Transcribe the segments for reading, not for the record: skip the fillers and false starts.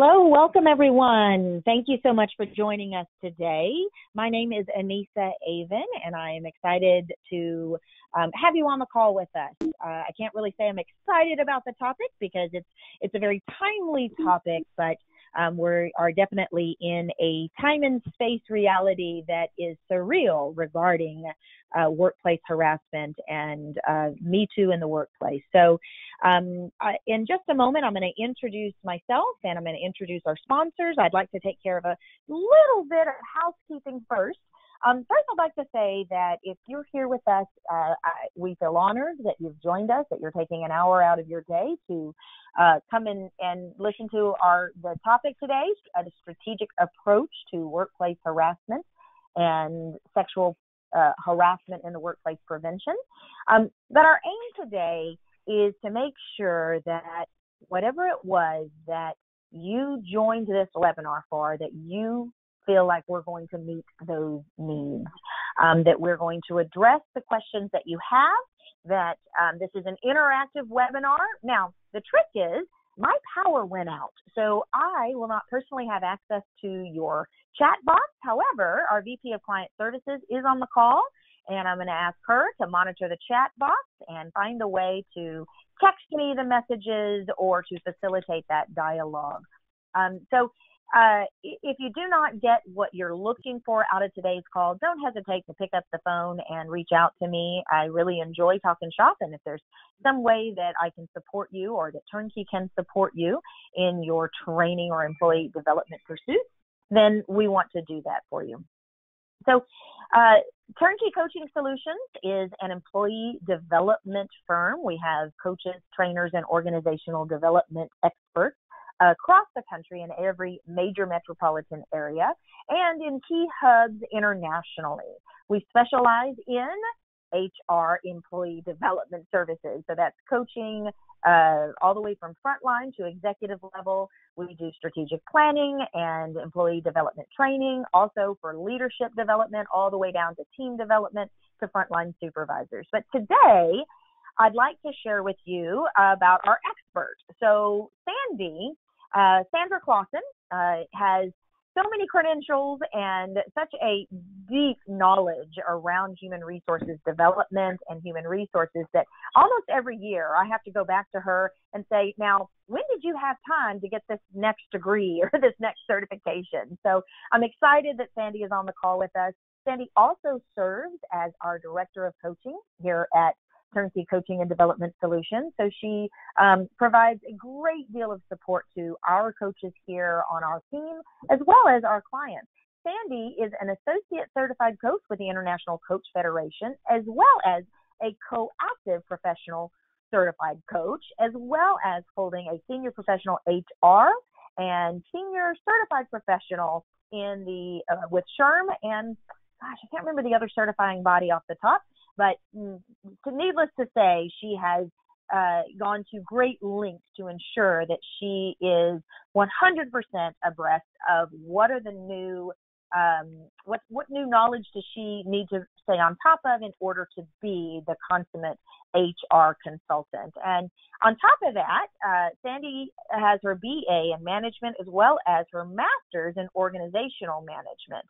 Hello, welcome everyone. Thank you so much for joining us today. My name is Anissa Avon, and I am excited to have you on the call with us. I can't really say I'm excited about the topic because it's a very timely topic, but we are definitely in a time and space reality that is surreal regarding workplace harassment and Me Too in the workplace. So in just a moment, I'm going to introduce myself and I'm going to introduce our sponsors. I'd like to take care of a little bit of housekeeping first. First, I'd like to say that if you're here with us, we feel honored that you've joined us, that you're taking an hour out of your day to come in and listen to the topic today, a strategic approach to workplace harassment and sexual harassment in the workplace prevention. But our aim today is to make sure that whatever it was that you joined this webinar for, that you feel like we're going to meet those needs, that we're going to address the questions that you have, that this is an interactive webinar. Now, the trick is my power went out, so I will not personally have access to your chat box. However, our VP of Client Services is on the call, and I'm going to ask her to monitor the chat box and find a way to text me the messages or to facilitate that dialogue. If you do not get what you're looking for out of today's call, don't hesitate to pick up the phone and reach out to me. I really enjoy talking shop, and if there's some way that I can support you or that Turnkey can support you in your training or employee development pursuits, then we want to do that for you. So Turnkey Coaching Solutions is an employee development firm. We have coaches, trainers, and organizational development experts across the country in every major metropolitan area and in key hubs internationally. We specialize in HR employee development services. So that's coaching all the way from frontline to executive level. We do strategic planning and employee development training, also for leadership development, all the way down to team development to frontline supervisors. But today, I'd like to share with you about our expert. So Sandra Clausen has so many credentials and such a deep knowledge around human resources development and human resources that almost every year I have to go back to her and say, now, when did you have time to get this next degree or this next certification? So I'm excited that Sandy is on the call with us. Sandy also serves as our Director of Coaching here at Turnkey Coaching and Development Solutions. So she provides a great deal of support to our coaches here on our team, as well as our clients. Sandy is an associate certified coach with the International Coach Federation, as well as a co-active professional certified coach, as well as holding a senior professional HR and senior certified professional in the with SHRM and, gosh, I can't remember the other certifying body off the top. But needless to say, she has gone to great lengths to ensure that she is 100% abreast of what are the new, what new knowledge does she need to stay on top of in order to be the consummate HR consultant. And on top of that, Sandy has her BA in management as well as her master's in organizational management.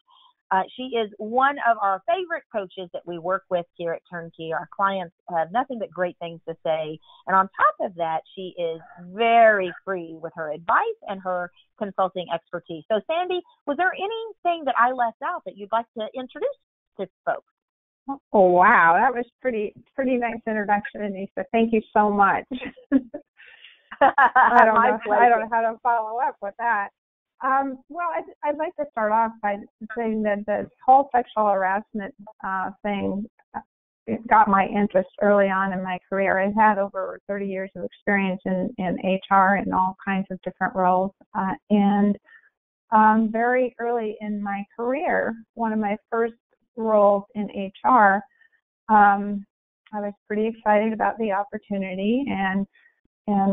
She is one of our favorite coaches that we work with here at Turnkey. Our clients have nothing but great things to say. And on top of that, she is very free with her advice and her consulting expertise. So, Sandy, was there anything that I left out that you'd like to introduce to folks? Oh, wow. That was pretty nice introduction, Anissa. Thank you so much. I don't know how to follow up with that. Well, I'd like to start off by saying that the whole sexual harassment thing it got my interest early on in my career. I've had over 30 years of experience in HR in all kinds of different roles. And very early in my career, one of my first roles in HR, I was pretty excited about the opportunity, and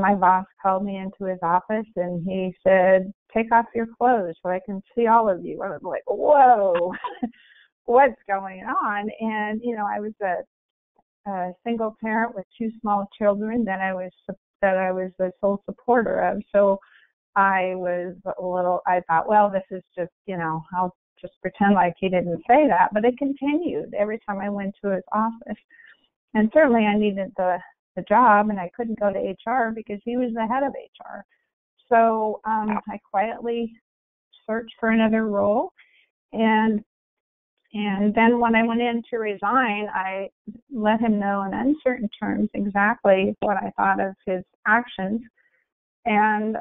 my boss called me into his office and he said, "Take off your clothes so I can see all of you." I was like, whoa, what's going on? And, I was a single parent with two small children that I was the sole supporter of. So I thought, well, this is just, I'll just pretend like he didn't say that. But it continued every time I went to his office. And certainly I needed the job, and I couldn't go to HR because he was the head of HR. So I quietly searched for another role. And then when I went in to resign, I let him know in uncertain terms exactly what I thought of his actions. And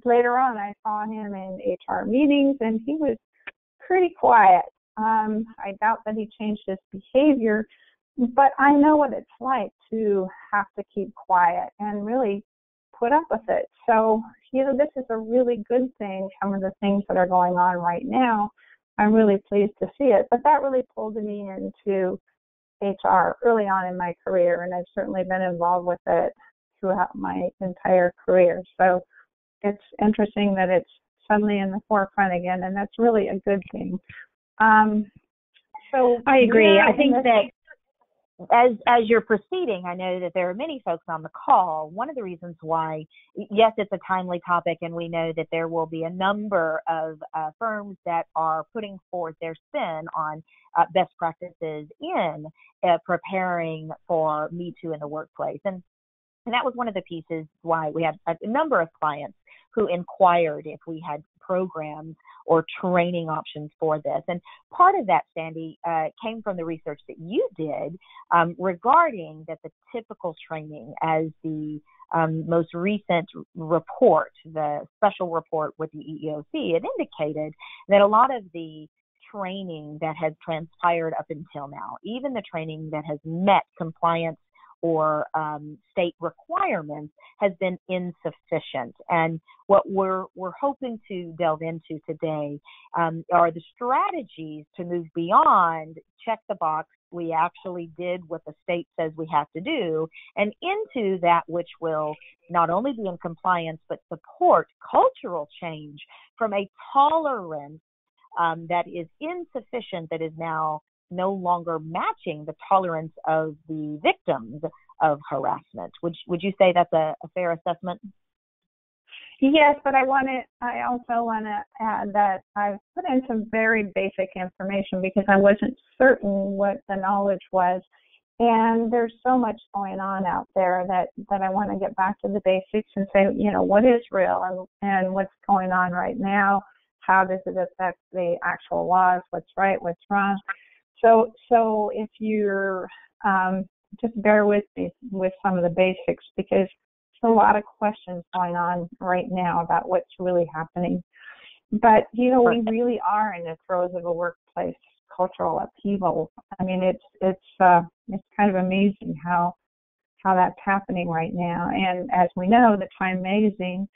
later on, I saw him in HR meetings, and he was pretty quiet. I doubt that he changed his behavior, but I know what it's like to have to keep quiet and really put up with it. So, this is a really good thing. Some of the things that are going on right now, I'm really pleased to see it. But that really pulled me into HR early on in my career, and I've certainly been involved with it throughout my entire career. So it's interesting that it's suddenly in the forefront again, and that's really a good thing. So I agree. I think that as you're proceeding, I know that there are many folks on the call. One of the reasons why, yes, it's a timely topic, and we know that there will be a number of firms that are putting forth their spin on best practices in preparing for Me Too in the workplace. And that was one of the pieces why we had a number of clients who inquired if we had programs or training options for this. And part of that, Sandy, came from the research that you did regarding that the typical training, as the most recent report, the special report with the EEOC, it indicated that a lot of the training that has transpired up until now, even the training that has met compliance or state requirements, has been insufficient. And what we're hoping to delve into today are the strategies to move beyond check the box, we actually did what the state says we have to do, and into that which will not only be in compliance, but support cultural change from a tolerance that is insufficient, that is now no longer matching the tolerance of the victims of harassment. Would you say that's a fair assessment? Yes, but I also want to add that I've put in some very basic information because I wasn't certain what the knowledge was. And there's so much going on out there that I want to get back to the basics and say, what is real and what's going on right now? How does it affect the actual laws? What's right? What's wrong? So if you're, just bear with me with some of the basics, because there's a lot of questions going on right now about what's really happening. But, we really are in the throes of a workplace cultural upheaval. I mean, it's kind of amazing how that's happening right now. And as we know, the Time magazine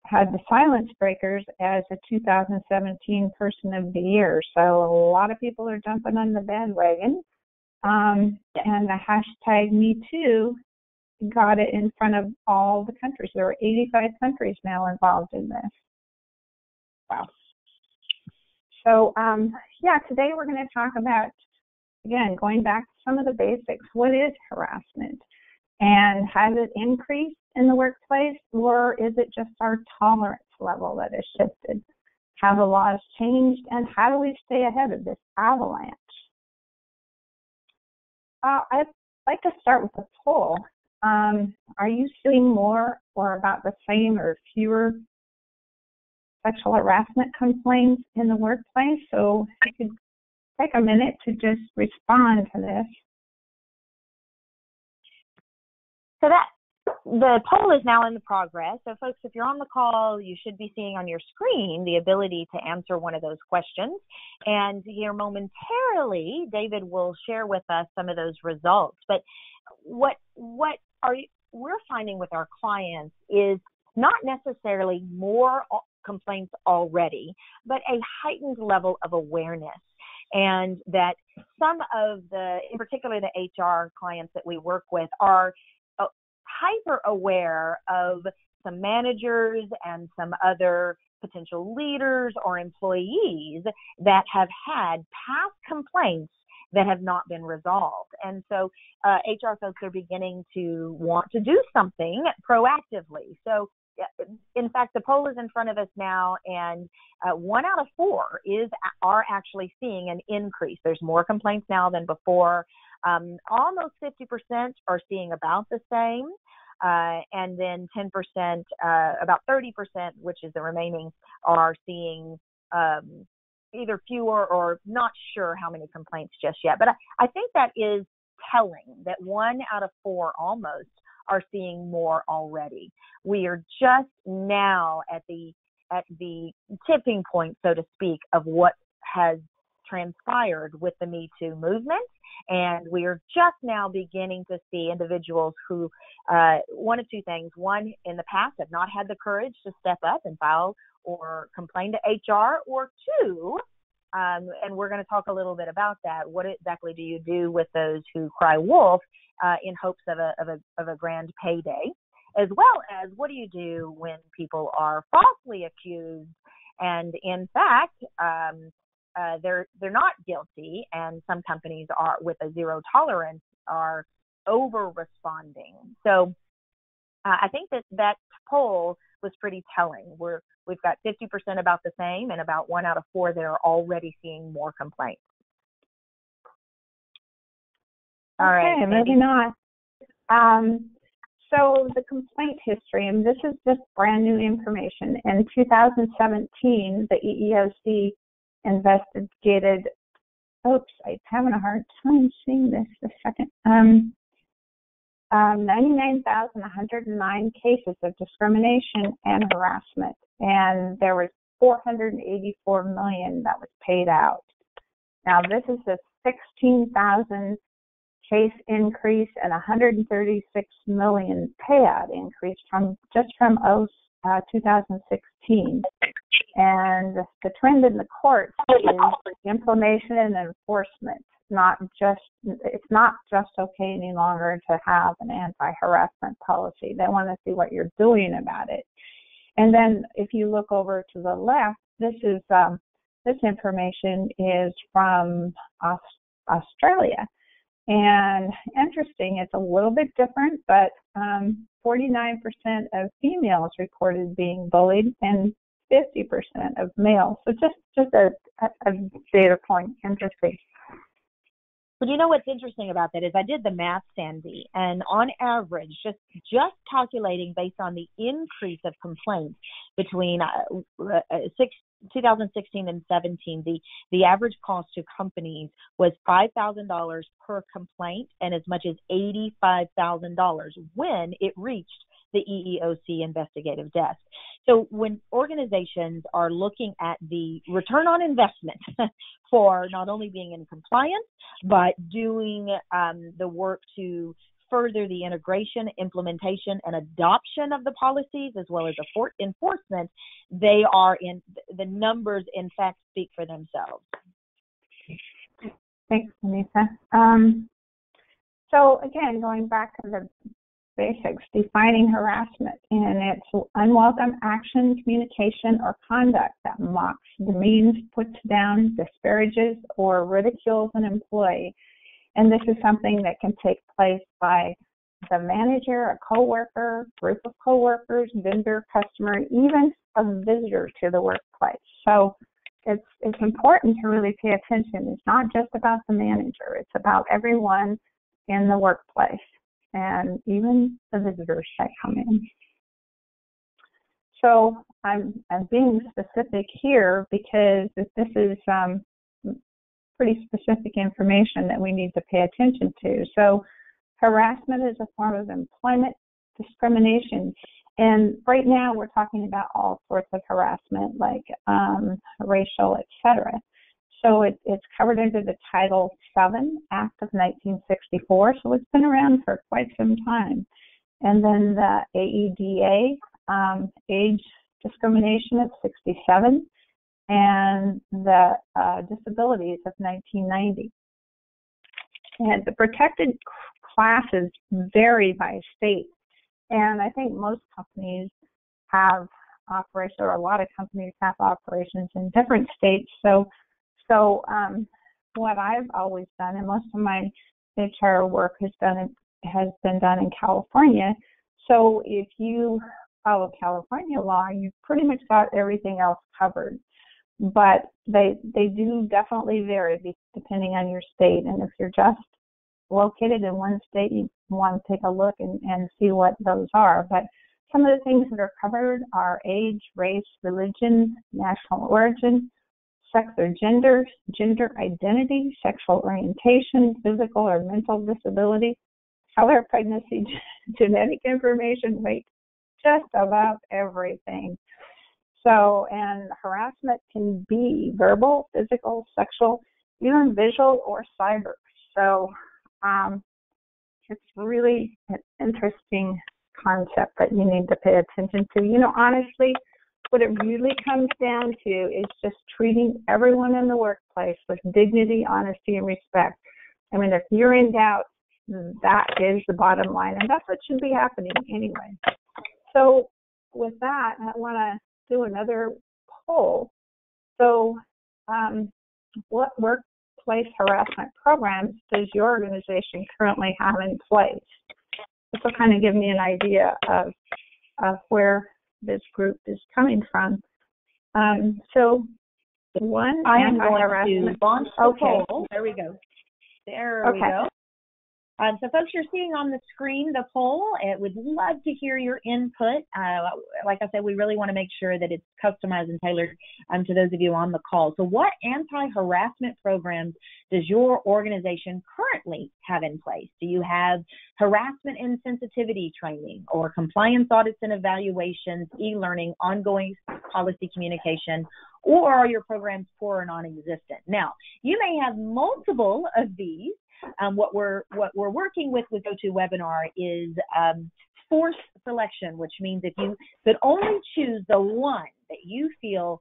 had the Silence Breakers as a 2017 Person of the Year. So a lot of people are jumping on the bandwagon. And the hashtag #MeToo got it in front of all the countries. There are 85 countries now involved in this. Wow. So, today we're going to talk about, again, going back to some of the basics. What is harassment? And has it increased in the workplace, or is it just our tolerance level that has shifted? Have the laws changed, and how do we stay ahead of this avalanche? I'd like to start with a poll. Are you seeing more or about the same or fewer sexual harassment complaints in the workplace? So you could take a minute to just respond to this. So the poll is now in the progress. So folks, if you're on the call, you should be seeing on your screen the ability to answer one of those questions. And here momentarily, David will share with us some of those results. But what we're finding with our clients is not necessarily more complaints already, but a heightened level of awareness. And that some of in particular the HR clients that we work with, are hyper aware of some managers and some other potential leaders or employees that have had past complaints that have not been resolved. And so HR folks are beginning to want to do something proactively. So in fact, the poll is in front of us now, and 1 out of 4 are actually seeing an increase. There's more complaints now than before. Almost 50% are seeing about the same, and then 10%, about 30%, which is the remaining, are seeing either fewer or not sure how many complaints just yet. But I think that is telling that 1 out of 4 almost are seeing more already. We are just now at the tipping point, so to speak, of what has transpired with the Me Too movement. And we are just now beginning to see individuals who, one of two things. One, in the past have not had the courage to step up and file or complain to HR, or two, and we're going to talk a little bit about that. What exactly do you do with those who cry wolf in hopes of a grand payday? As well as, what do you do when people are falsely accused and in fact they're not guilty, and some companies are, with a zero tolerance, are over responding? So I think that poll was pretty telling. We've got 50% about the same, and about 1 out of 4 that are already seeing more complaints. All right, moving on. So the complaint history, and this is just brand new information. In 2017, the EEOC investigated, I'm having a hard time seeing this a second, 99,109 cases of discrimination and harassment, and there was $484 million that was paid out. Now, this is a 16,000 case increase and 136 million payout increase from 2016. And the trend in the courts is implementation and enforcement. It's not just okay any longer to have an anti-harassment policy. They want to see what you're doing about it. And then if you look over to the left, this information is from Australia. And interesting, it's a little bit different, but 49% of females reported being bullied and 50% of males. So just a data point, interesting. But you know what's interesting about that is I did the math, Sandy, and on average, just calculating based on the increase of complaints between 2016 and 17, the average cost to companies was $5,000 per complaint and as much as $85,000 when it reached the EEOC investigative desk. So when organizations are looking at the return on investment for not only being in compliance, but doing the work to further the integration, implementation, and adoption of the policies, as well as enforcement, the numbers, in fact, speak for themselves. Thanks, Anissa. So again, going back to the basics, defining harassment, and it's unwelcome action, communication, or conduct that mocks, demeans, puts down, disparages, or ridicules an employee. And this is something that can take place by the manager, a coworker, group of coworkers, vendor, customer, even a visitor to the workplace. So it's important to really pay attention. It's not just about the manager. It's about everyone in the workplace, and even the visitors that come in. So I'm being specific here because this is pretty specific information that we need to pay attention to. So harassment is a form of employment discrimination. And right now we're talking about all sorts of harassment, like racial, etc. So it's covered under the Title VII Act of 1964. So it's been around for quite some time. And then the AEDA, age discrimination of 67. And the disabilities of 1990. And the protected classes vary by state. And I think most companies have operations, or a lot of companies have operations in different states. So what I've always done, and most of my HR work has been done in California. So if you follow California law, you've pretty much got everything else covered. But they do definitely vary depending on your state. And if you're just located in one state, you want to take a look and see what those are. But some of the things that are covered are age, race, religion, national origin, sex or gender, gender identity, sexual orientation, physical or mental disability, color, pregnancy, genetic information, weight, just about everything. So, and harassment can be verbal, physical, sexual, even visual or cyber. So, it's really an interesting concept that you need to pay attention to. You know, honestly, what it really comes down to is just treating everyone in the workplace with dignity, honesty, and respect. I mean, if you're in doubt, that is the bottom line, and that's what should be happening anyway. So with that, I want to do another poll. So what workplace harassment programs does your organization currently have in place? This will kind of give me an idea of where this group is coming from. So one, I am going to launch the poll. There we go. We go. So folks, you're seeing on the screen the poll. Would love to hear your input. Like I said, we really want to make sure that it's customized and tailored to those of you on the call. So what anti-harassment programs does your organization currently have in place? Do you have harassment and sensitivity training or compliance audits and evaluations, e-learning, ongoing policy communication, or are your programs poor or non-existent? Now, you may have multiple of these. What we're working with GoToWebinar is forced selection, which means if you could only choose the one that you feel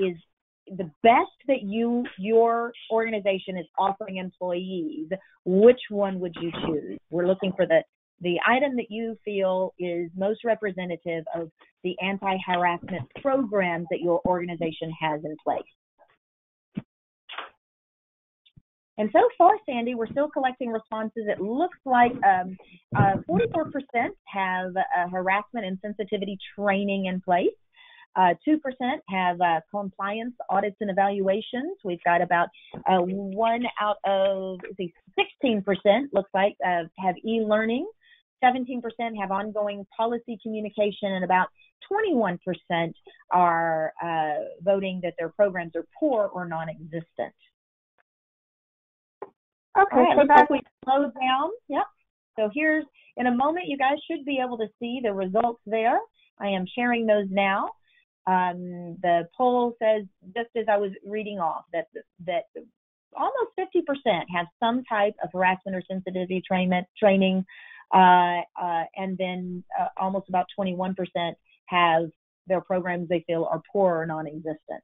is the best that your organization is offering employees, which one would you choose? We're looking for the item that you feel is most representative of the anti-harassment programs that your organization has in place. And so far, Sandy, we're still collecting responses. It looks like 44% have harassment and sensitivity training in place. 2% have compliance audits and evaluations. We've got about 1 out of 16% looks like have e-learning. 17% have ongoing policy communication, and about 21% are voting that their programs are poor or non-existent. Okay, right, so that's we slow down. Yep. So here's, in a moment, you guys should be able to see the results there. I am sharing those now. The poll says, just as I was reading off, that almost 50% have some type of harassment or sensitivity training, and then almost about 21% have their programs they feel are poor or non-existent.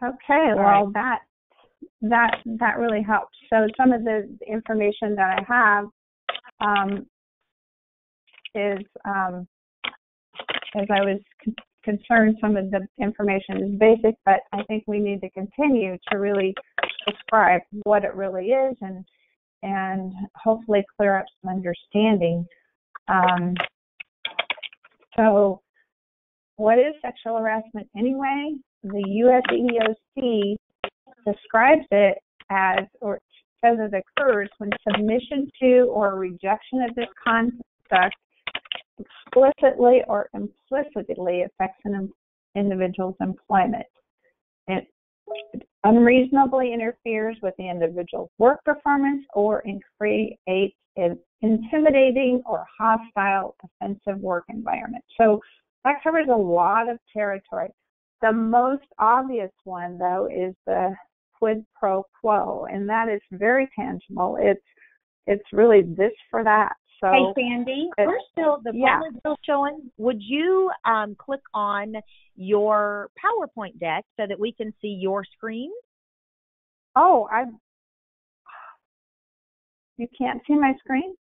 Okay, well, that really helps. So some of the information that I have is, as I was concerned, some of the information is basic, but I think we need to continue to really describe what it really is and hopefully clear up some understanding. So what is sexual harassment anyway? The U.S. EEOC describes it as, or says it occurs when submission to or rejection of this conduct explicitly or implicitly affects an individual's employment. It unreasonably interferes with the individual's work performance or creates an intimidating or hostile, offensive work environment. So that covers a lot of territory. The most obvious one, though, is the quid pro quo, and that is very tangible. It's really this for that. So, hey, Sandy, we're still, the poll is still showing. Would you click on your PowerPoint deck so that we can see your screen? Oh, you can't see my screen?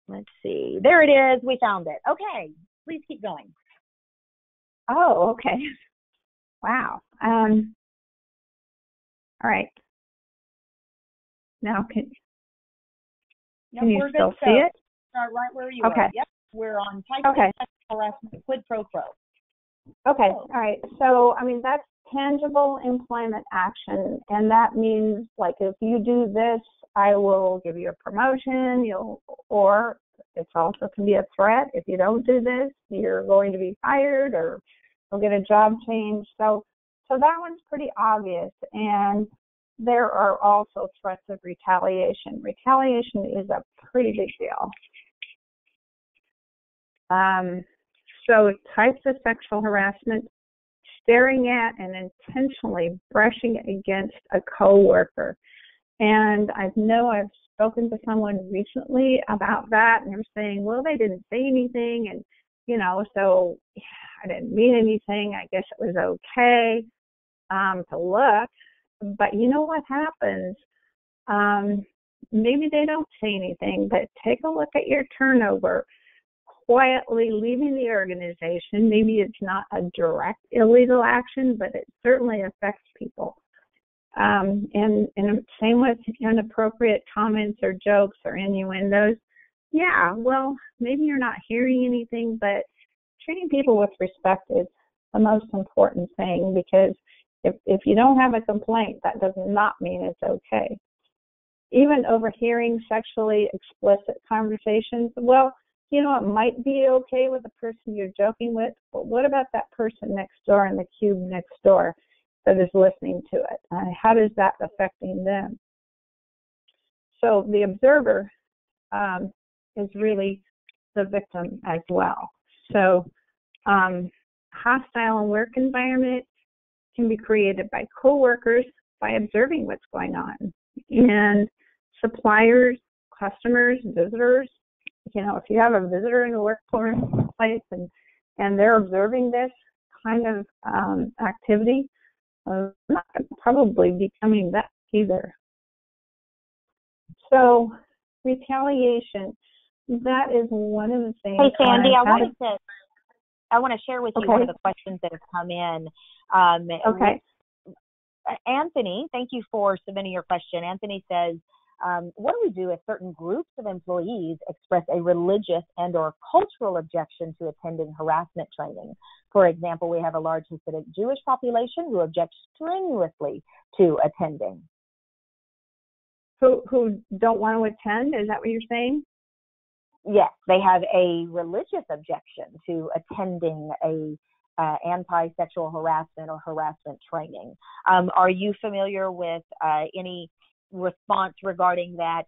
Let's see. There it is. We found it. Okay. Please keep going. Oh, okay. Wow. All right. Now, can you still see it? Start right where you Okay. are. Yep. We're on type Okay. of sexual harassment, quid pro quo. Okay. All right. So, I mean, that's tangible employment action, and that means, like, if you do this, I will give you a promotion. Or it also can be a threat. If you don't do this, you're going to be fired, or you'll get a job change. So that one's pretty obvious. And there are also threats of retaliation. Retaliation is a pretty big deal. So types of sexual harassment: staring at and intentionally brushing against a coworker. And I know I've spoken to someone recently about that, and they're saying, well, they didn't say anything, and so I didn't mean anything. I guess it was okay to look. But you know what happens? Maybe they don't say anything, but take a look at your turnover. Quietly leaving the organization. Maybe it's not a direct illegal action, but it certainly affects people. And same with inappropriate comments or jokes or innuendos. Yeah, well, maybe you're not hearing anything, but treating people with respect is the most important thing, because if you don't have a complaint, that does not mean it's okay. Even overhearing sexually explicit conversations, well, it might be okay with the person you're joking with, but what about that person next door in the cube next door that is listening to it? How does that affecting them? So the observer is really the victim as well. So hostile work environment can be created by coworkers by observing what's going on. And suppliers, customers, visitors, if you have a visitor in the workplace and they're observing this kind of activity, not probably be coming back either. So retaliation, that is one of the things. Hey, Sandy, I want to share with you one of the questions that have come in. Okay. Anthony, thank you for submitting your question. Anthony says, what do we do if certain groups of employees express a religious and or cultural objection to attending harassment training? For example, we have a large Hasidic Jewish population who objects strenuously to attending. Who don't want to attend? Is that what you're saying? Yes, they have a religious objection to attending a anti-sexual harassment or harassment training. Are you familiar with any response regarding that,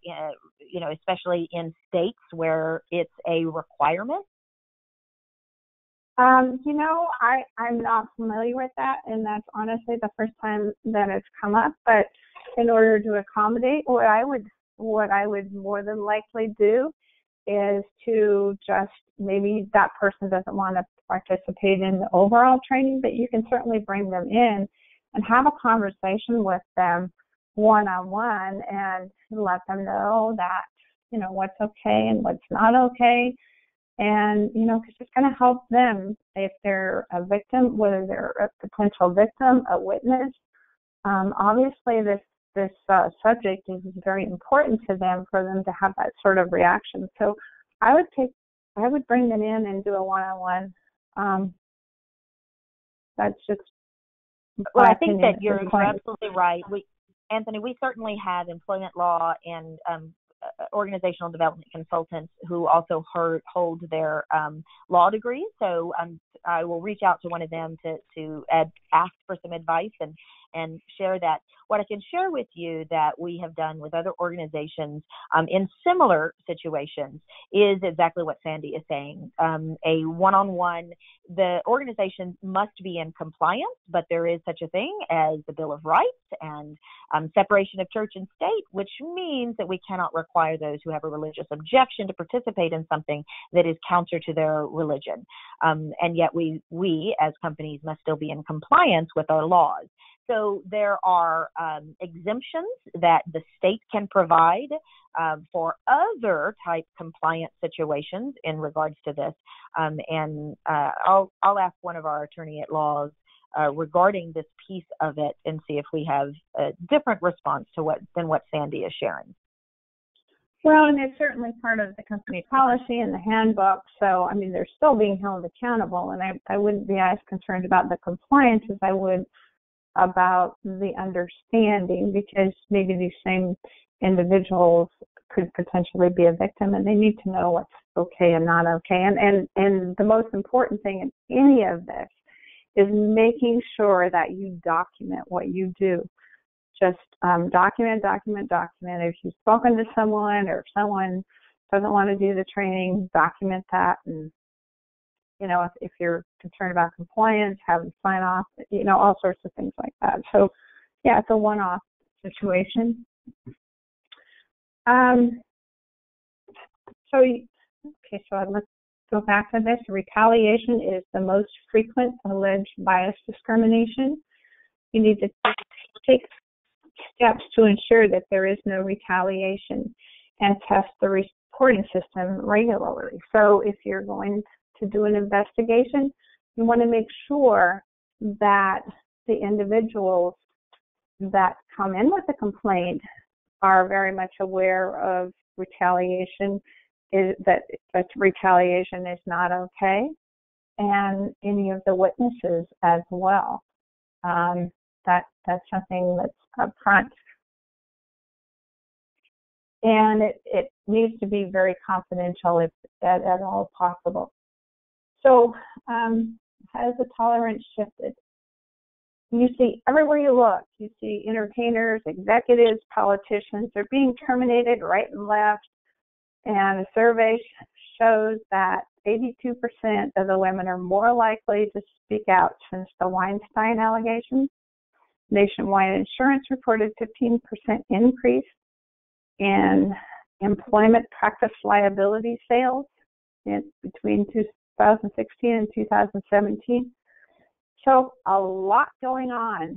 especially in states where it's a requirement? I'm not familiar with that, and that's honestly the first time that it's come up. But in order to accommodate, what I would more than likely do is to just, maybe that person doesn't want to participate in the overall training, but you can certainly bring them in and have a conversation with them one-on-one and let them know that, what's okay and what's not okay. And, because it's going to help them if they're a victim, whether they're a potential victim, a witness. Obviously, this subject is very important to them, for them to have that sort of reaction. So I would bring them in and do a one-on-one. That's just. Well, I think that you're absolutely right. Anthony, we certainly have employment law and organizational development consultants who also hold their law degrees. So I will reach out to one of them to ask for some advice and share that. What I can share with you that we have done with other organizations in similar situations is exactly what Sandy is saying. A one-on-one, the organization must be in compliance, but there is such a thing as the Bill of Rights and separation of church and state, which means that we cannot require those who have a religious objection to participate in something that is counter to their religion. and yet we as companies must still be in compliance with our laws. So there are exemptions that the state can provide for other type compliance situations in regards to this. I'll ask one of our attorney at laws regarding this piece of it and see if we have a different response to than what Sandy is sharing. Well, and it's certainly part of the company policy and the handbook. So, I mean, they're still being held accountable, and I wouldn't be as concerned about the compliance as I would about the understanding, because maybe these same individuals could potentially be a victim, and they need to know what's okay and not okay. And the most important thing in any of this is making sure that you document what you do. Just document. If you've spoken to someone, or if someone doesn't want to do the training, document that. And, you know, if you're concerned about compliance, have them sign off, you know, all sorts of things like that. So, yeah, it's a one-off situation. So let's go back to this. Retaliation is the most frequent alleged bias discrimination. You need to take steps to ensure that there is no retaliation and test the reporting system regularly. So if you're going to do an investigation, you want to make sure that the individuals that come in with a complaint are very much aware of retaliation, that retaliation is not okay, and any of the witnesses as well. That's something that's up front. And it needs to be very confidential if at all possible. So has the tolerance shifted? You see, everywhere you look, you see entertainers, executives, politicians, they're being terminated right and left. And a survey shows that 82% of the women are more likely to speak out since the Weinstein allegations. Nationwide Insurance reported 15% increase in employment practice liability sales between 2016 and 2017. So a lot going on.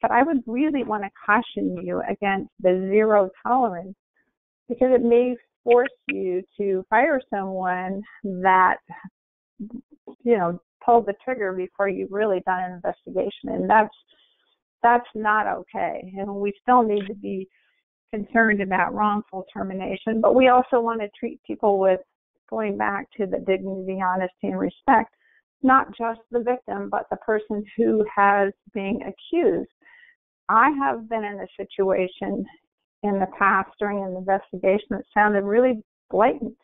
But I would really want to caution you against the zero tolerance, because it may force you to fire someone that, you know, pulled the trigger before you've really done an investigation. And that's not okay. And we still need to be concerned about wrongful termination, but we also want to treat people with, going back to the dignity, honesty, and respect, not just the victim, but the person who has been accused. I have been in a situation in the past during an investigation that sounded really blatant,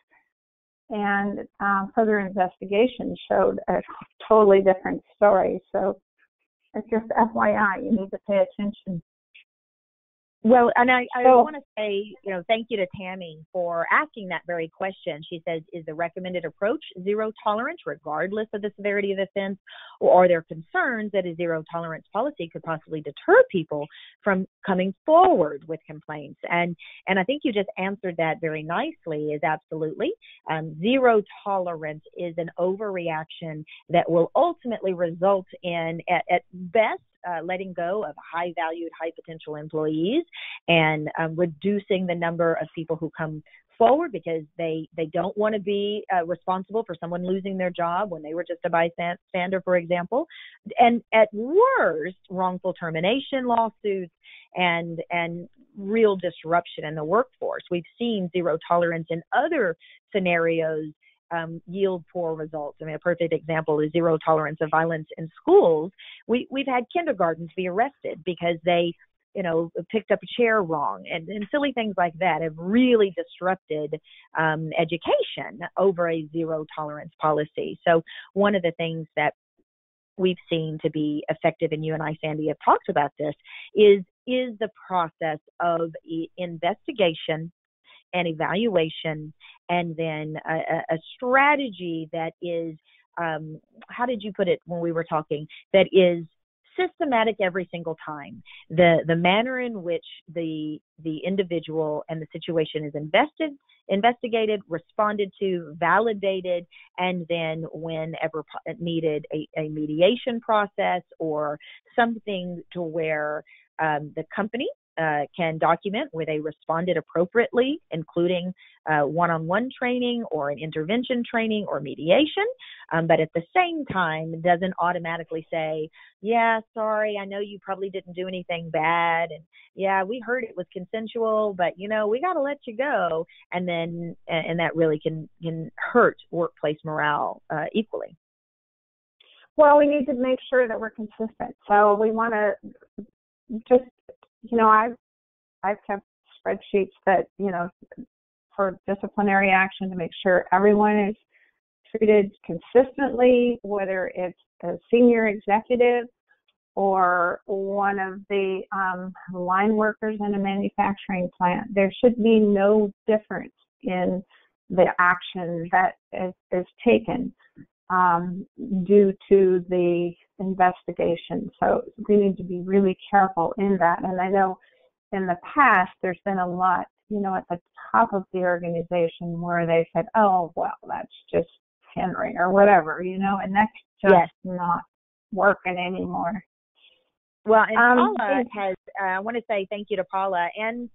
and further investigation showed a totally different story. So it's just FYI, you need to pay attention. Well, and I want to say, you know, thank you to Tammy for asking that very question. She says, is the recommended approach zero tolerance regardless of the severity of the offense, or are there concerns that a zero tolerance policy could possibly deter people from coming forward with complaints? And I think you just answered that very nicely, is absolutely. Zero tolerance is an overreaction that will ultimately result in, at best, letting go of high-valued, high-potential employees, and reducing the number of people who come forward because they don't want to be responsible for someone losing their job when they were just a bystander, for example. And at worst, wrongful termination lawsuits and real disruption in the workforce. We've seen zero tolerance in other scenarios yield poor results. I mean, a perfect example is zero tolerance of violence in schools. We've had kindergartens be arrested because they, you know, picked up a chair wrong, and silly things like that have really disrupted education over a zero tolerance policy. So one of the things that we've seen to be effective, and you and I, Sandy, have talked about this, is the process of investigation and evaluation, and then a strategy that is, how did you put it when we were talking, that is systematic every single time. The manner in which the individual and the situation is investigated, responded to, validated, and then whenever needed, a mediation process or something to where the company can document where they responded appropriately, including one-on-one training or an intervention training or mediation, but at the same time doesn't automatically say, yeah, sorry, I know you probably didn't do anything bad, and yeah, we heard it was consensual, but we got to let you go, and that really can hurt workplace morale equally. Well, we need to make sure that we're consistent. So we want to just, I've kept spreadsheets that, for disciplinary action to make sure everyone is treated consistently, whether it's a senior executive or one of the line workers in a manufacturing plant. There should be no difference in the action that is taken due to the investigation. So we need to be really careful in that. And I know in the past there's been a lot, at the top of the organization where they said, oh, well, that's just Henry or whatever, and that's just not working anymore. Well, and Paula has, I want to say thank you to Paula and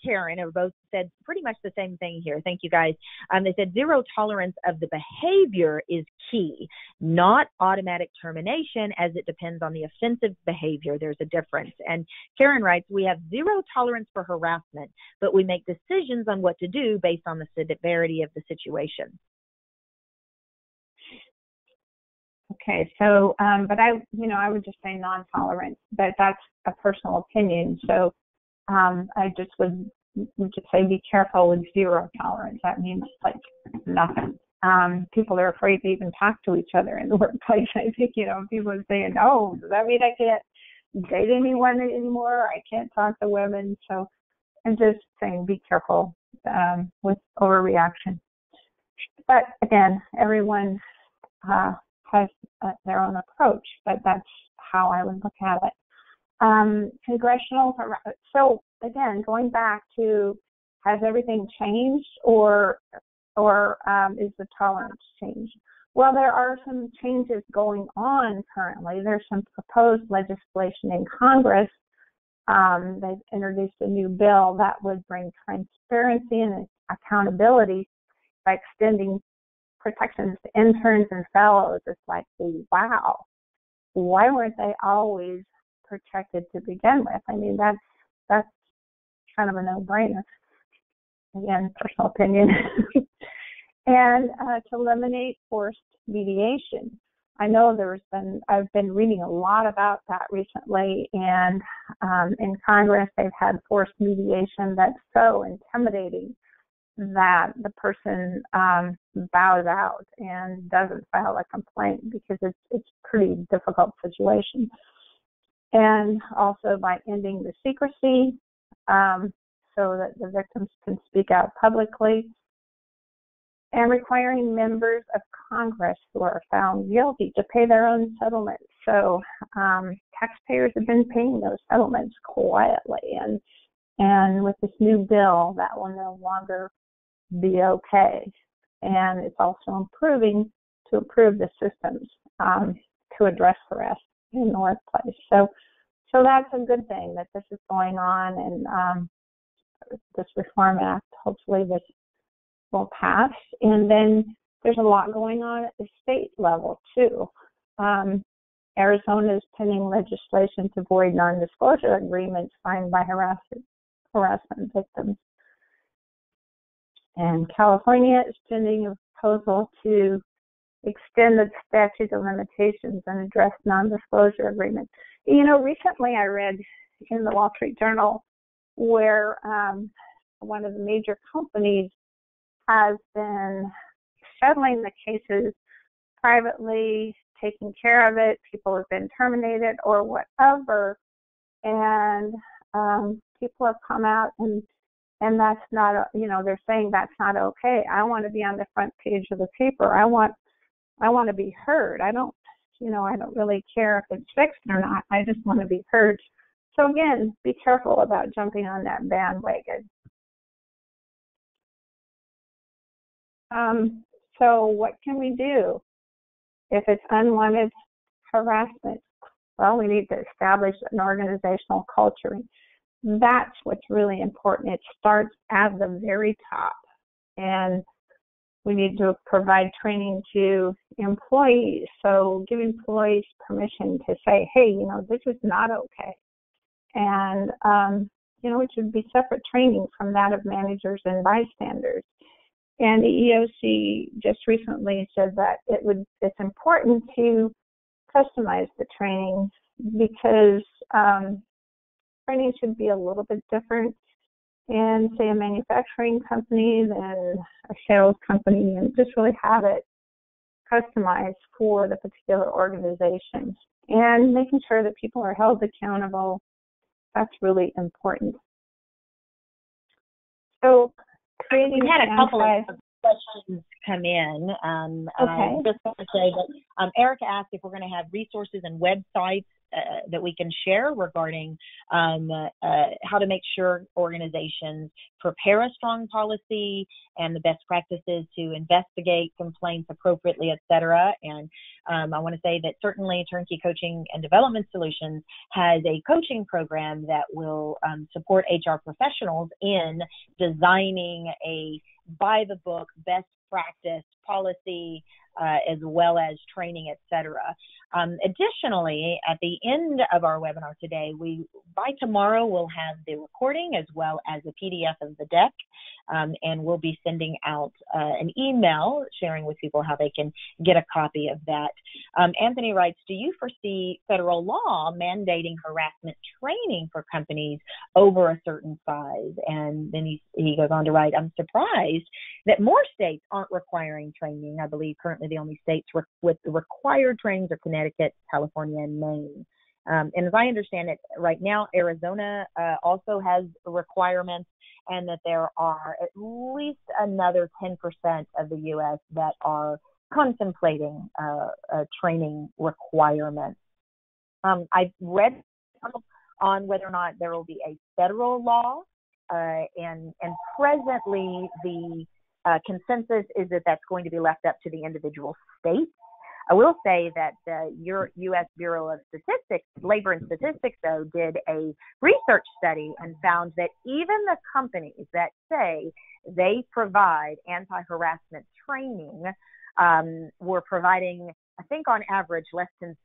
Karen, who both said pretty much the same thing here. Thank you, guys. They said zero tolerance of the behavior is key, not automatic termination, as it depends on the offensive behavior. There's a difference. And Karen writes, we have zero tolerance for harassment, but we make decisions on what to do based on the severity of the situation. Okay, so, but I would just say non-tolerance, but that's a personal opinion. So I just would just say be careful with zero tolerance. That means like nothing. People are afraid to even talk to each other in the workplace. I think, people are saying, oh, does that mean I can't date anyone anymore? I can't talk to women. So I'm just saying be careful with overreaction. But again, everyone has their own approach, but that's how I would look at it. Congressional, so again, going back to, has everything changed or is the tolerance changed? Well, there are some changes going on currently. There's some proposed legislation in Congress. They've introduced a new bill that would bring transparency and accountability by extending protections to interns and fellows. It's like, wow, why weren't they always protected to begin with? I mean, that's kind of a no-brainer. Again, personal opinion. And to eliminate forced mediation. I know I've been reading a lot about that recently, and in Congress they've had forced mediation that's so intimidating that the person bows out and doesn't file a complaint because it's a pretty difficult situation. And also by ending the secrecy so that the victims can speak out publicly, and requiring members of Congress who are found guilty to pay their own settlements. So taxpayers have been paying those settlements quietly, and with this new bill, that will no longer be okay. And it's also to improve the systems to address harassment in the workplace. So that's a good thing that this is going on, and this Reform Act, hopefully this will pass. And then there's a lot going on at the state level too. Arizona is pending legislation to void non-disclosure agreements signed by harassment victims. And California is pending a proposal to extend the statute of limitations and address non-disclosure agreements. Recently I read in the Wall Street Journal where one of the major companies has been settling the cases privately, taking care of it. People have been terminated or whatever, and people have come out and that's not, they're saying that's not okay. I want to be on the front page of the paper. I want to be heard. I don't, I don't really care if it's fixed or not. I just want to be heard. So again, be careful about jumping on that bandwagon. So what can we do if it's unwanted harassment? Well, we need to establish an organizational culture. That's what's really important. It starts at the very top. And we need to provide training to employees. So give employees permission to say, hey, this is not okay. And, it should be separate training from that of managers and bystanders. And the EOC just recently said that it's important to customize the training because training should be a little bit different in, say, a manufacturing company than a sales company, and just really have it customized for the particular organization. And making sure that people are held accountable, that's really important. So creating we had a couple of questions come in. And I just want to say that Erica asked if we're going to have resources and websites that we can share regarding how to make sure organizations prepare a strong policy and the best practices to investigate complaints appropriately, et cetera. And I want to say that certainly Turnkey Coaching and Development Solutions has a coaching program that will support HR professionals in designing a by-the-book, best practice policy, as well as training, et cetera. Additionally, at the end of our webinar today, by tomorrow, we'll have the recording as well as a PDF of the deck, and we'll be sending out an email sharing with people how they can get a copy of that. Anthony writes, do you foresee federal law mandating harassment training for companies over a certain size? And then he goes on to write, I'm surprised that more states aren't requiring training. I believe currently the only states with the required trainings are Connecticut, California, and Maine. And as I understand it, right now, Arizona also has requirements, and that there are at least another 10% of the U.S. that are contemplating training requirements. I've read on whether or not there will be a federal law, and presently the consensus is that that's going to be left up to the individual states. I will say that the U.S. Bureau of Statistics, Labor and Statistics, though, did a research study and found that even the companies that say they provide anti-harassment training were providing, I think on average, less than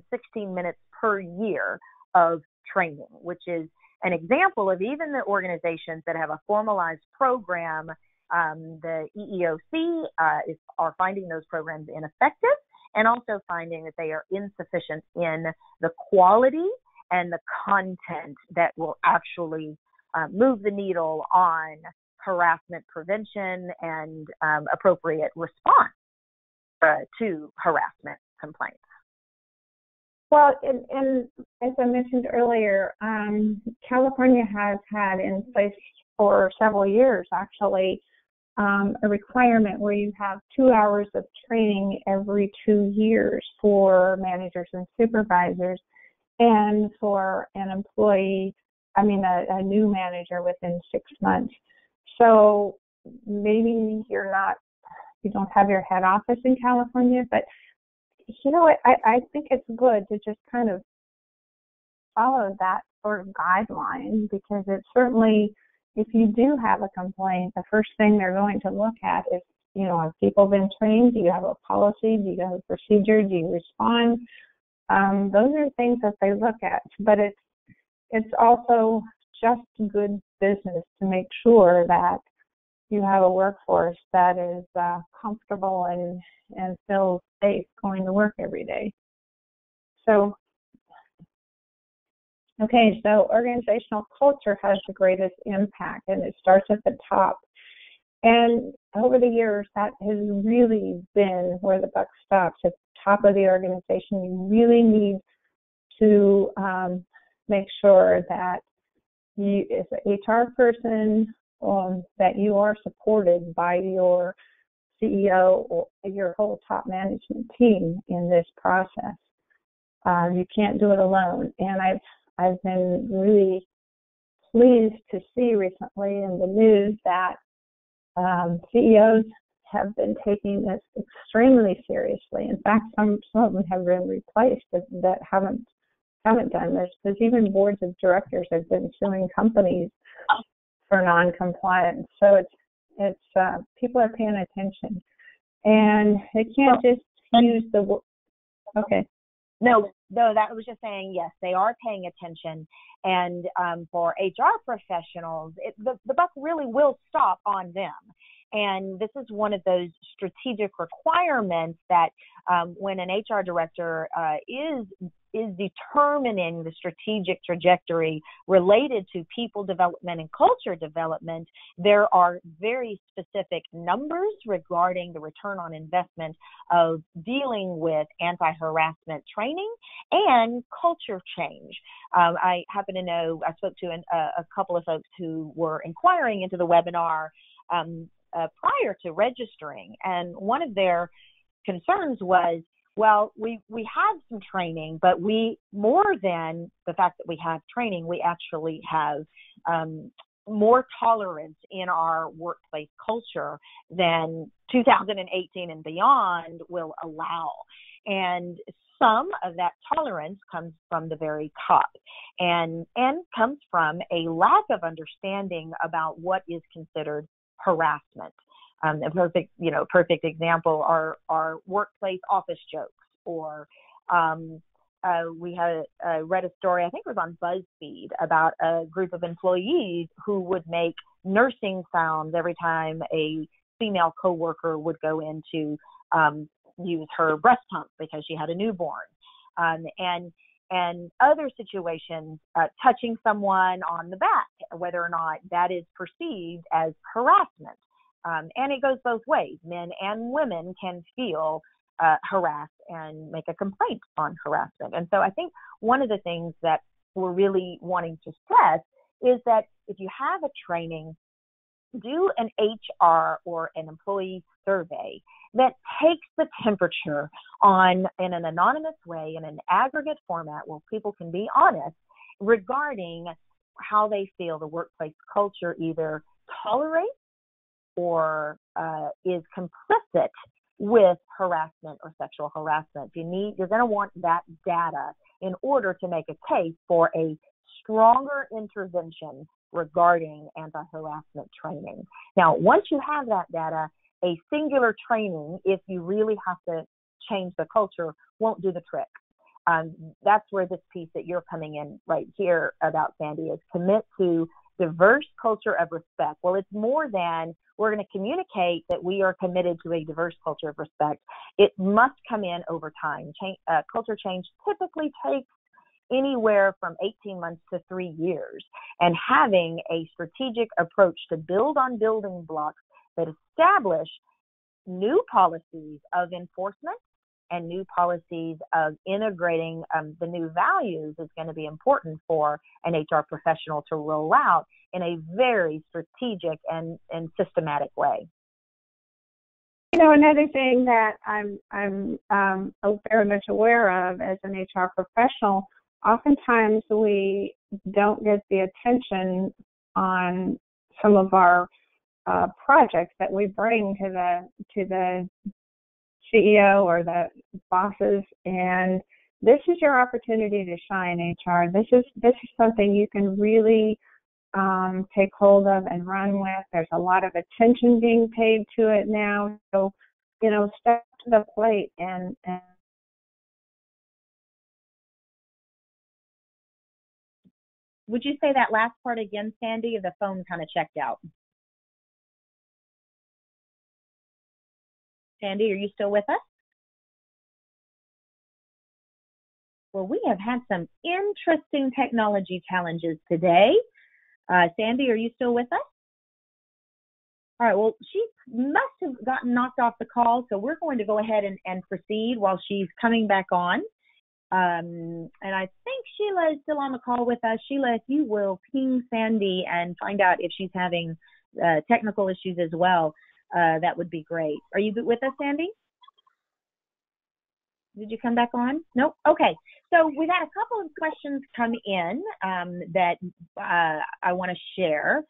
16 minutes per year of training, which is an example of even the organizations that have a formalized program. The EEOC are finding those programs ineffective, and also finding that they are insufficient in the quality and the content that will actually move the needle on harassment prevention and appropriate response to harassment complaints. Well, and as I mentioned earlier, California has had in place for several years, actually, a requirement where you have 2 hours of training every 2 years for managers and supervisors, and for an employee, a new manager within 6 months. So maybe you don't have your head office in California, but I think it's good to just kind of follow that sort of guideline, because it's certainly, if you do have a complaint, the first thing they're going to look at is, have people been trained? Do you have a policy? Do you have a procedure? Do you respond? Those are things that they look at. But it's also just good business to make sure that you have a workforce that is comfortable and feels safe going to work every day. So organizational culture has the greatest impact, and it starts at the top. And over the years, that has really been where the buck stops, at the top of the organization. You really need to make sure that you, as an HR person, that you are supported by your CEO or your whole top management team in this process. You can't do it alone. And I've been really pleased to see recently in the news that CEOs have been taking this extremely seriously. In fact, some of them have been replaced that haven't done this, because even boards of directors have been suing companies for non-compliance. So it's people are paying attention, and they can't just use the word. Okay. No, that was just saying, yes, they are paying attention. And for HR professionals, the buck really will stop on them. And this is one of those strategic requirements that when an HR director is determining the strategic trajectory related to people development and culture development, there are very specific numbers regarding the return on investment of dealing with anti-harassment training and culture change. I happen to know, I spoke to a couple of folks who were inquiring into the webinar prior to registering, and one of their concerns was, well, we have some training, but more than the fact that we have training, we actually have more tolerance in our workplace culture than 2018 and beyond will allow. And some of that tolerance comes from the very top, and comes from a lack of understanding about what is considered harassment. A perfect example are workplace office jokes, or we had read a story, I think it was on BuzzFeed, about a group of employees who would make nursing sounds every time a female coworker would go in to use her breast pump because she had a newborn, and other situations, touching someone on the back, whether or not that is perceived as harassment. And it goes both ways. Men and women can feel harassed and make a complaint on harassment. And so I think one of the things that we're really wanting to stress is that if you have a training, do an HR or an employee survey that takes the temperature in an anonymous way, in an aggregate format where people can be honest regarding how they feel the workplace culture either tolerates or is complicit with harassment or sexual harassment. You're going to want that data in order to make a case for a stronger intervention regarding anti-harassment training. Now, once you have that data, a singular training, if you really have to change the culture, won't do the trick. That's where this piece that you're coming in right here about, Sandy, is commit to diverse culture of respect. Well, it's more than we're going to communicate that we are committed to a diverse culture of respect. It must come in over time. Culture change typically takes anywhere from 18 months to 3 years, and having a strategic approach to build on building blocks that establish new policies of enforcement and new policies of integrating the new values is going to be important for an HR professional to roll out in a very strategic and systematic way. You know, another thing that I'm very much aware of as an HR professional, oftentimes we don't get the attention on some of our projects that we bring to the CEO or the bosses, and this is your opportunity to shine, HR. This is something you can really take hold of and run with. There's a lot of attention being paid to it now, so step to the plate and Would you say that last part again, Sandy? The phone kind of checked out. Sandy, are you still with us? Well, we have had some interesting technology challenges today. Sandy, are you still with us? All right, well, she must have gotten knocked off the call, so we're going to go ahead and proceed while she's coming back on. And I think Sheila is still on the call with us. Sheila, if you will ping Sandy and find out if she's having technical issues as well. that would be great. Are you with us, Sandy? Did you come back on? Nope. Okay. So we've had a couple of questions come in that I want to share.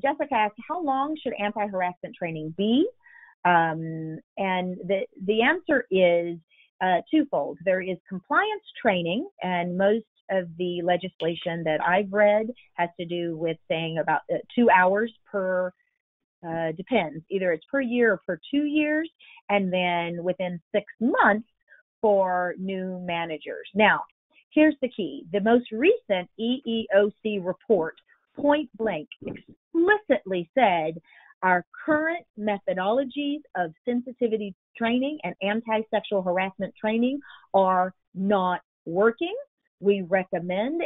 Jessica asked, how long should anti-harassment training be? And the answer is twofold. There is compliance training, and most of the legislation that I've read has to do with saying about 2 hours per depends. Either it's per year or per 2 years, and then within 6 months for new managers. Now, here's the key. The most recent EEOC report, point blank, explicitly said our current methodologies of sensitivity training and anti-sexual harassment training are not working. We recommend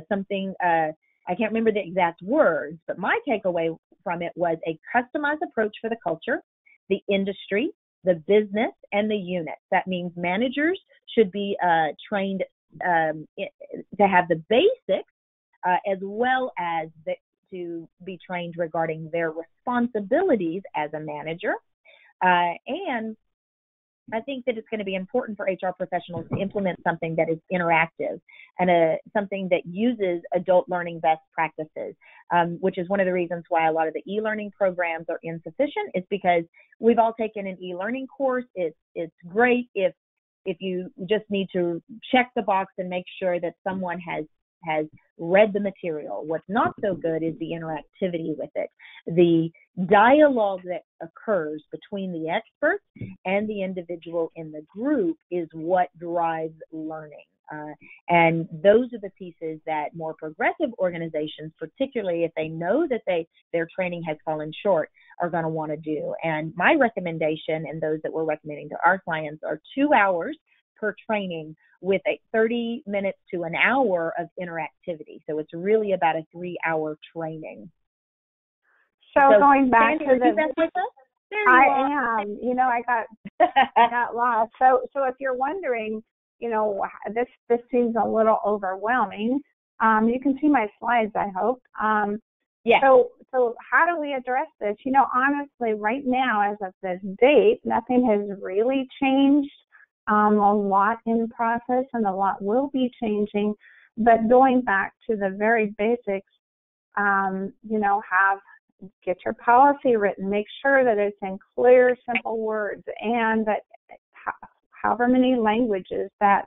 something, I can't remember the exact words, but my takeaway from it was a customized approach for the culture, the industry, the business, and the units. That means managers should be trained to have the basics as well as to be trained regarding their responsibilities as a manager. And I think that it's going to be important for HR professionals to implement something that is interactive and something that uses adult learning best practices, which is one of the reasons why a lot of the e-learning programs are insufficient. Is because we've all taken an e-learning course. It's great if you just need to check the box and make sure that someone has read the material. What's not so good is the interactivity with it. The dialogue that occurs between the experts and the individual in the group is what drives learning. And those are the pieces that more progressive organizations, particularly if they know that their training has fallen short, are going to want to do. And my recommendation, and those that we're recommending to our clients, are 2 hours per training with a 30 minutes to an hour of interactivity. So it's really about a 3-hour training. So going back Sandy, to are you back with us? I am. You know, I got lost. So if you're wondering, you know, this seems a little overwhelming. You can see my slides, I hope. Yeah. So how do we address this? You know, honestly, right now, as of this date, nothing has really changed. A lot in process and a lot will be changing. But going back to the very basics, you know, get your policy written. Make sure that it's in clear, simple words, and that however many languages that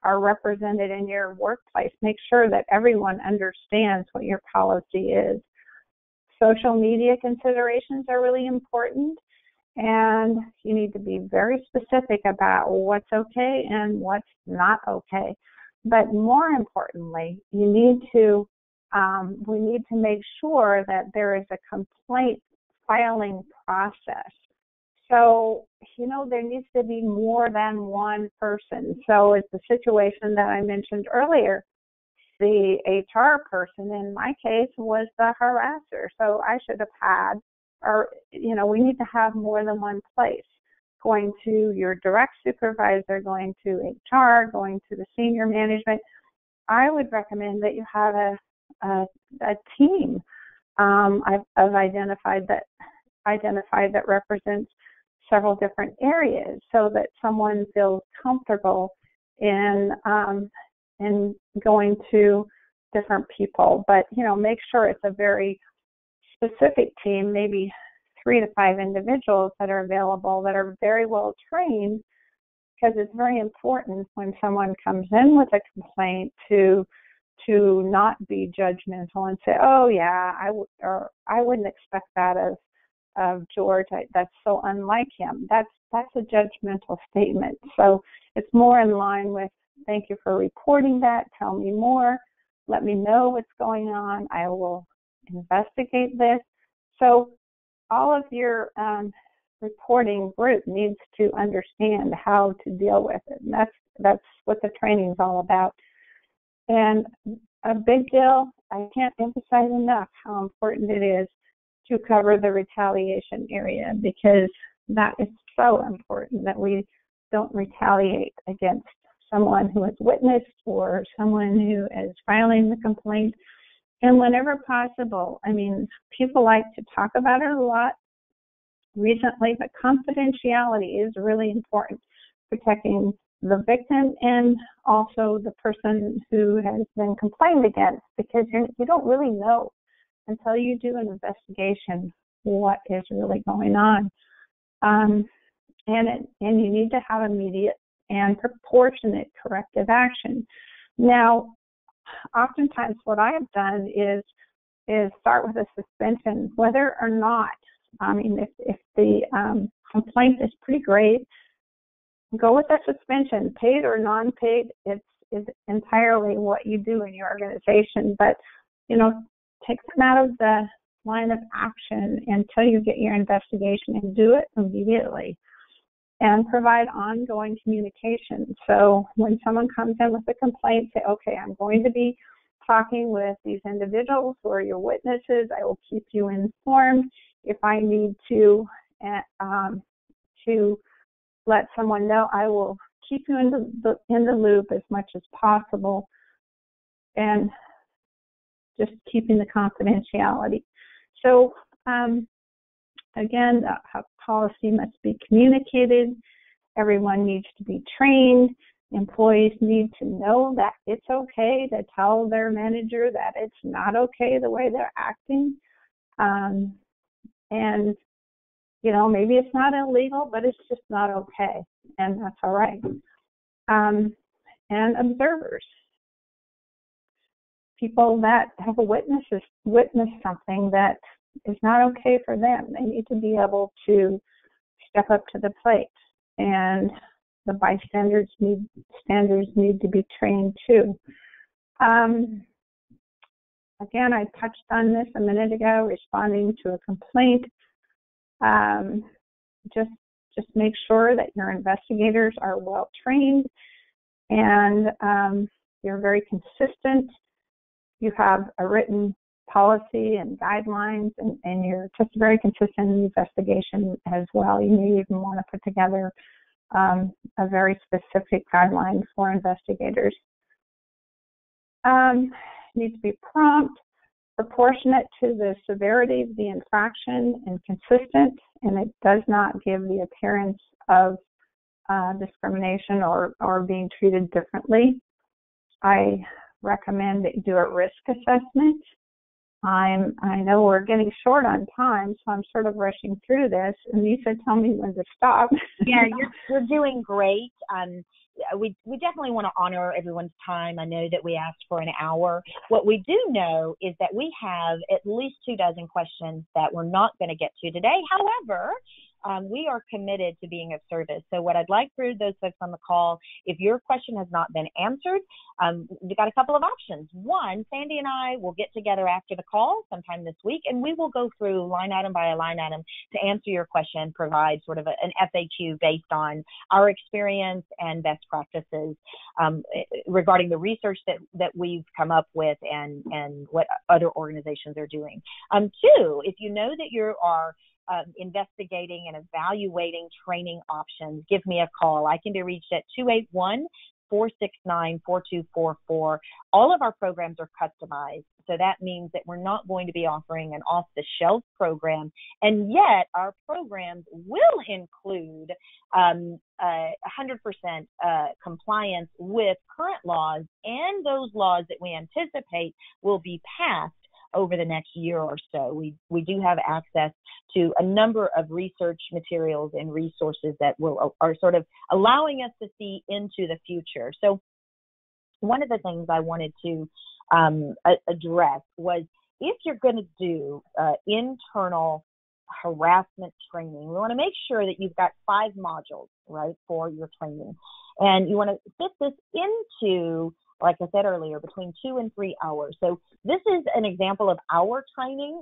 are represented in your workplace, make sure that everyone understands what your policy is. Social media considerations are really important, and you need to be very specific about what's okay and what's not okay. But more importantly, we need to make sure that there is a complaint filing process. So, you know, there needs to be more than one person. So it's the situation that I mentioned earlier. The HR person in my case was the harasser. So I should have had, or, you know, we need to have more than one place. Going to your direct supervisor, going to HR, going to the senior management. I would recommend that you have a team I've identified that represents several different areas, so that someone feels comfortable in going to different people. But, you know, make sure it's a very specific team, maybe 3 to 5 individuals that are available, that are very well trained, because it's very important when someone comes in with a complaint to not be judgmental and say, oh yeah, I wouldn't expect that of George. That's so unlike him. That's a judgmental statement. So it's more in line with, thank you for reporting that. Tell me more. Let me know what's going on. I will investigate this. So all of your reporting group needs to understand how to deal with it. And that's what the training is all about. And a big deal, I can't emphasize enough how important it is to cover the retaliation area, because that is so important that we don't retaliate against someone who has witnessed or someone who is filing the complaint. And whenever possible, I mean, people like to talk about it a lot, recently, but confidentiality is really important, protecting the victim and also the person who has been complained against, because you don't really know until you do an investigation what is really going on. And you need to have immediate and proportionate corrective action. Now, oftentimes what I have done is start with a suspension, whether or not, if the complaint is pretty grave, go with a suspension, paid or non-paid. It's entirely what you do in your organization, but take them out of the line of action until you get your investigation, and do it immediately, and provide ongoing communication. So when someone comes in with a complaint, say, okay, I'm going to be talking with these individuals who are your witnesses. I will keep you informed. If I need to let someone know, I will keep you in the loop as much as possible, and just keeping the confidentiality. So again, the policy must be communicated. Everyone needs to be trained. Employees need to know that it's okay to tell their manager that it's not okay the way they're acting. And maybe it's not illegal, but it's just not okay, and that's all right. And observers, people that have witnessed something that is not okay for them, they need to be able to step up to the plate, and the bystanders need to be trained too. Again, I touched on this a minute ago, responding to a complaint. Just make sure that your investigators are well trained, and you're very consistent. You have a written policy and guidelines, and you're just very consistent in the investigation as well. You may even want to put together a very specific guideline for investigators. Needs to be prompt, proportionate to the severity of the infraction, and consistent, and it does not give the appearance of discrimination or being treated differently. I recommend that you do a risk assessment. I know we're getting short on time, so I'm sort of rushing through this. And Lisa, tell me when to stop. Yeah, you're doing great. We definitely want to honor everyone's time. I know that we asked for an hour. What we do know is that we have at least 24 questions that we're not going to get to today. However, we are committed to being of service. So what I'd like for those folks on the call, if your question has not been answered, we've got a couple of options. One, Sandy and I will get together after the call sometime this week, and we will go through line item by line item to answer your question, provide sort of an FAQ based on our experience and best practices regarding the research that we've come up with and what other organizations are doing. Two, if you know that you are investigating and evaluating training options, give me a call. I can be reached at 281-469-4244. All of our programs are customized, so that means that we're not going to be offering an off-the-shelf program, and yet our programs will include 100% compliance with current laws and those laws that we anticipate will be passed over the next year or so. We do have access to a number of research materials and resources that are sort of allowing us to see into the future. So one of the things I wanted to address was, if you're going to do internal harassment training, we want to make sure that you've got 5 modules, right, for your training. And you want to fit this into, like I said earlier, between 2 and 3 hours. So this is an example of our training.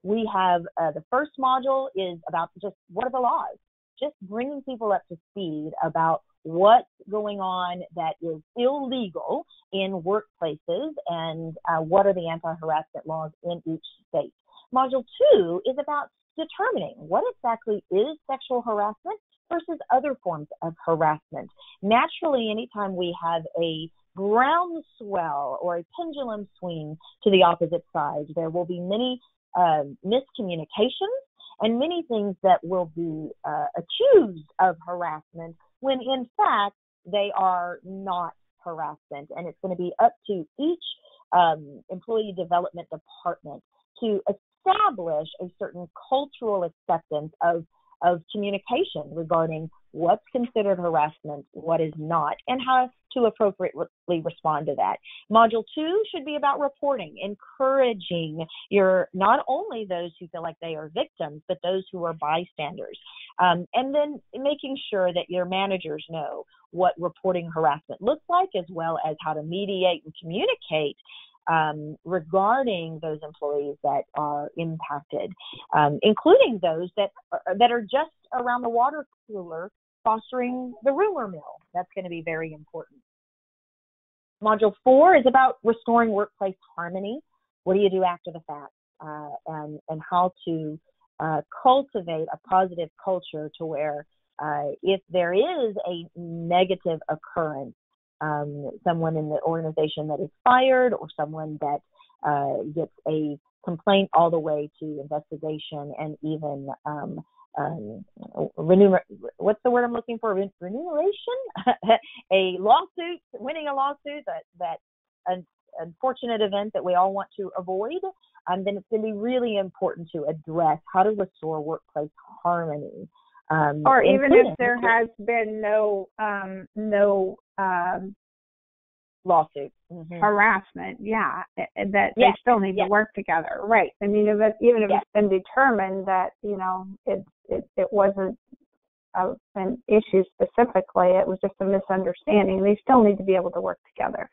We have the first module is about just what are the laws, just bringing people up to speed about what's going on that is illegal in workplaces and what are the anti-harassment laws in each state. Module 2 is about determining what exactly is sexual harassment versus other forms of harassment. Naturally, anytime we have a groundswell or a pendulum swing to the opposite side, there will be many miscommunications, and many things that will be accused of harassment when in fact they are not harassment. And it's going to be up to each employee development department to establish a certain cultural acceptance of communication regarding what's considered harassment, what is not, and how to appropriately respond to that. Module 2 should be about reporting, encouraging not only those who feel like they are victims, but those who are bystanders. And then making sure that your managers know what reporting harassment looks like, as well as how to mediate and communicate regarding those employees that are impacted, including those that are just around the water cooler fostering the rumor mill. That's going to be very important. Module 4 is about restoring workplace harmony. What do you do after the fact, and how to cultivate a positive culture to where if there is a negative occurrence, someone in the organization that is fired, or someone that gets a complaint all the way to investigation and even what's the word I'm looking for? Remuneration? A lawsuit, winning a lawsuit, that an unfortunate event that we all want to avoid. Then it's going to be really important to address how to restore workplace harmony. Or even if there has been no lawsuit, harassment, that they still need to work together, right? I mean, even if it's been determined that it wasn't an issue specifically, it was just a misunderstanding, they still need to be able to work together.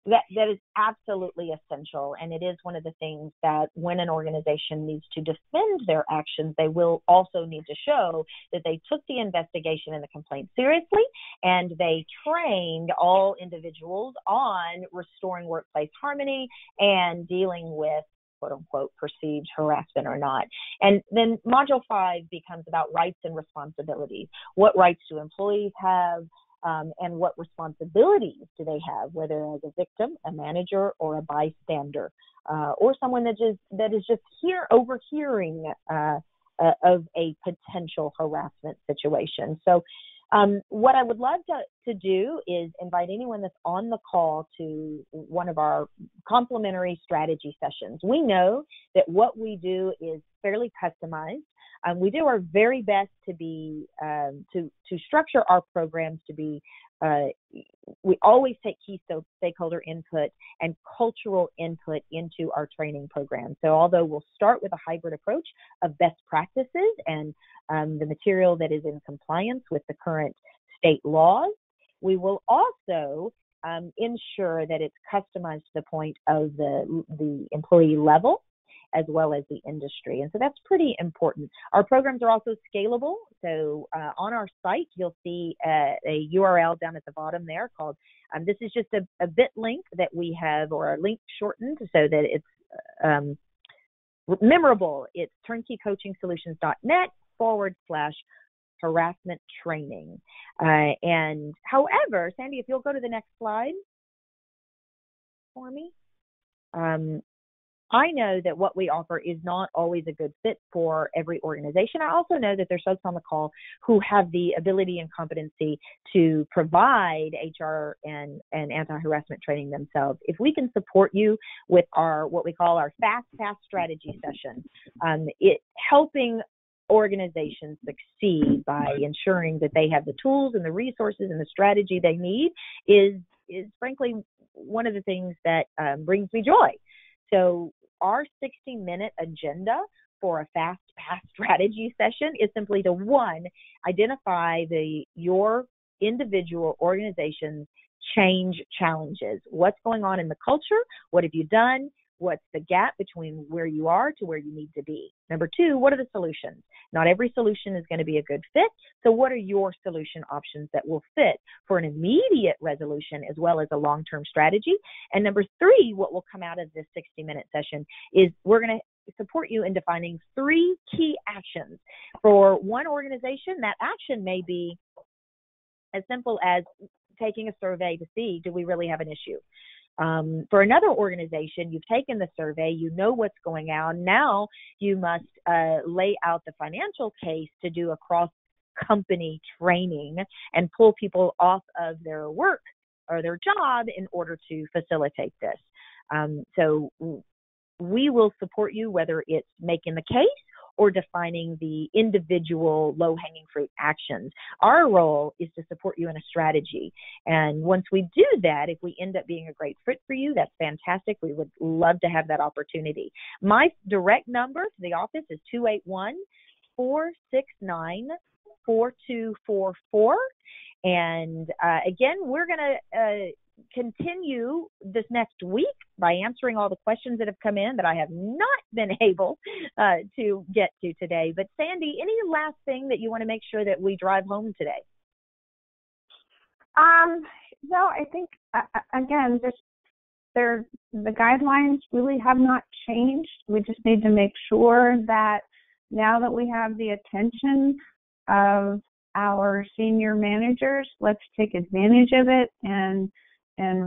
That is absolutely essential, and it is one of the things that when an organization needs to defend their actions, they will also need to show that they took the investigation and the complaint seriously, and they trained all individuals on restoring workplace harmony and dealing with quote-unquote perceived harassment or not. And then Module 5 becomes about rights and responsibilities. What rights do employees have? And what responsibilities do they have, whether as a victim, a manager, or a bystander, or someone that is just overhearing of a potential harassment situation. So what I would love to do is invite anyone that's on the call to one of our complimentary strategy sessions. We know that what we do is fairly customized. We do our very best to be to structure our programs to be. We always take key stakeholder input and cultural input into our training program. So although we'll start with a hybrid approach of best practices and the material that is in compliance with the current state laws, we will also ensure that it's customized to the point of the employee level, as well as the industry. And so that's pretty important. Our programs are also scalable. So on our site, you'll see a URL down at the bottom there called, this is just a bit link that we have, or a link shortened so that it's memorable. It's turnkeycoachingsolutions.net/harassment training. And however, Sandy, if you'll go to the next slide for me. I know that what we offer is not always a good fit for every organization. I also know that there's folks on the call who have the ability and competency to provide HR and anti-harassment training themselves. If we can support you with what we call our fast strategy session, helping organizations succeed by ensuring that they have the tools and the resources and the strategy they need is frankly one of the things that brings me joy. So our 60-minute agenda for a fast strategy session is simply to, one, identify your individual organization's change challenges. What's going on in the culture? What have you done? What's the gap between where you are to where you need to be? Number two, what are the solutions? Not every solution is going to be a good fit. So what are your solution options that will fit for an immediate resolution as well as a long-term strategy? And number three, what will come out of this 60-minute session is we're going to support you in defining 3 key actions. For one organization, that action may be as simple as taking a survey to see, do we really have an issue? For another organization, you've taken the survey, you know what's going on. Now you must lay out the financial case to do a cross-company training and pull people off of their work or their job in order to facilitate this. So we will support you, whether it's making the case or defining the individual low-hanging fruit actions. Our role is to support you in a strategy. And once we do that, if we end up being a great fit for you, that's fantastic. We would love to have that opportunity. My direct number to the office is 281-469-4244. And again, we're going to continue this next week by answering all the questions that have come in that I have not been able to get to today. But Sandy, any last thing that you want to make sure that we drive home today? No, I think, again, the guidelines really have not changed. We just need to make sure that now that we have the attention of our senior managers, let's take advantage of it and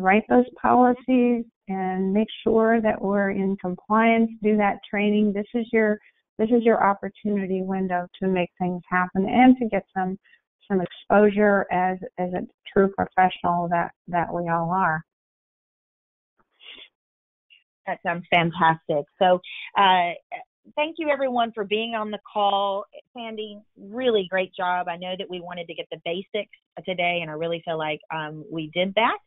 write those policies and make sure that we're in compliance, do that training. This is your opportunity window to make things happen and to get some exposure as a true professional that we all are. That sounds fantastic. So thank you, everyone, for being on the call. Sandy, really great job. I know that we wanted to get the basics today, and I really feel like we did that.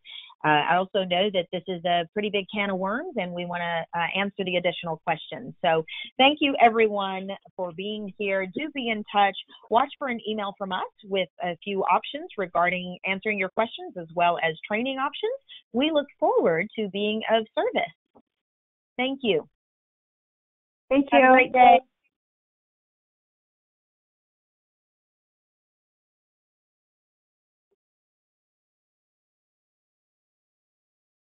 I also know that this is a pretty big can of worms, and we want to answer the additional questions. So thank you, everyone, for being here. Do be in touch. Watch for an email from us with a few options regarding answering your questions as well as training options. We look forward to being of service. Thank you. Thank you. Have a great day.